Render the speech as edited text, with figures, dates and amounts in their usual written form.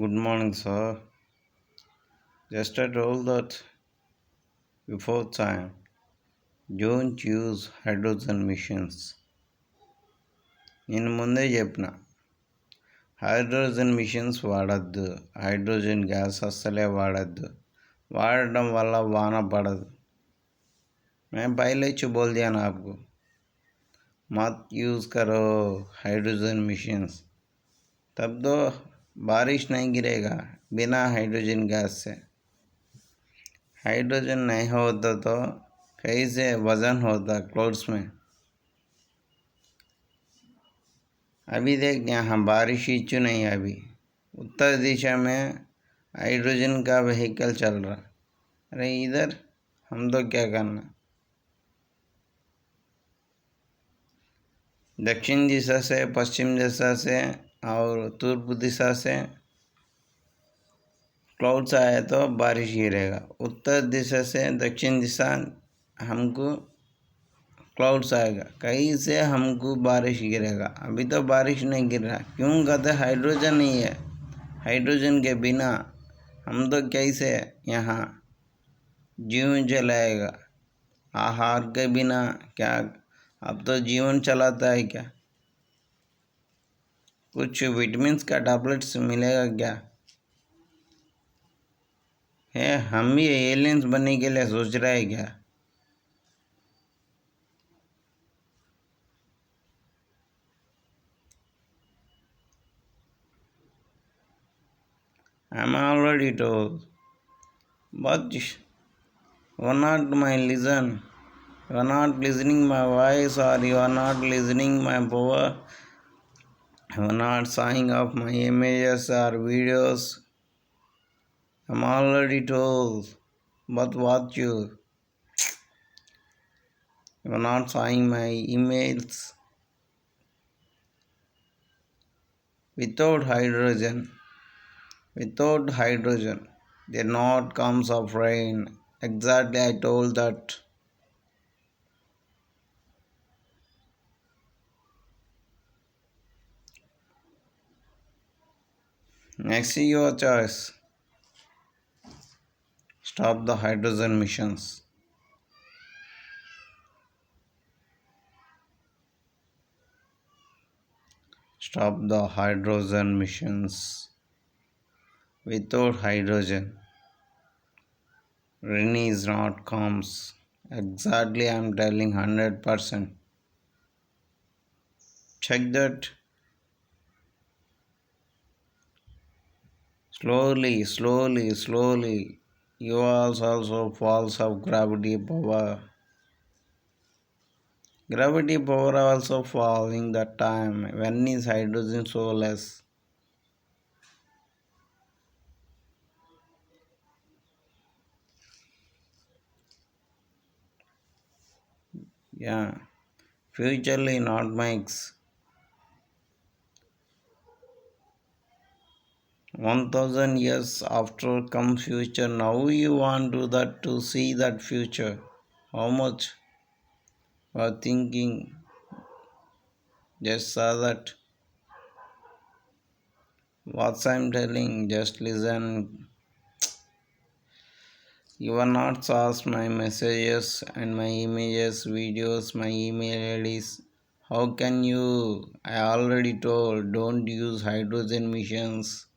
Good morning, sir. Just I told that before time, don't use hydrogen missions. నేను ముందే చెప్పిన hydrogen machines వాడద్దు, hydrogen gas అస్సలే వాడద్దు, వాడడం వల్ల వాన పడదు. मैं पहले ही बोल दिया ना आपको, मत यूज़ करो हाइड्रोजन मिशंस, तब तो बारिश नहीं गिरेगा बिना हाइड्रोजन गैस से। हाइड्रोजन नहीं होता तो कैसे वजन होता क्लाउड्स में। अभी देख यहाँ बारिश ही क्यों नहीं है। अभी उत्तर दिशा में हाइड्रोजन का व्हीकल चल रहा। अरे इधर हम तो क्या करना। दक्षिण दिशा से, पश्चिम दिशा से और पूर्व दिशा से क्लाउड्स आए तो बारिश गिरेगा। उत्तर दिशा से दक्षिण दिशा हमको क्लाउड्स आएगा, कहीं से हमको बारिश गिरेगा। अभी तो बारिश नहीं गिर रहा, क्यों कहते हाइड्रोजन नहीं है। हाइड्रोजन के बिना हम तो कैसे यहाँ जीवन चलाएगा। आहार के बिना क्या अब तो जीवन चलाता है क्या। कुछ विटामिन्स का टैबलेट्स मिलेगा क्या है। हम भी एलियंस बनने के लिए सोच रहे हैं क्या। I'm already told, but you are not my listen. You are not listening my voice, or you are not listening my power. You are not signing up my images or videos. I'm already told, but what you are not signing my emails. Without hydrogen, there not comes of rain. Exactly, I told that. Next, your choice. Stop the hydrogen missions. Stop the hydrogen missions. Without hydrogen, rain is not comes. Exactly, I am telling 100%. Check that. Slowly. You also falls of gravity power. Gravity power also falling that time. When is hydrogen so less? Yeah. Futurely not makes. 1000 years after come future. Now you want to see that future. How much you are thinking? Just saw that. What I'm telling, just listen. You are not source my messages and my images, videos, my email IDs. How can you? I already told, don't use hydrogen missions.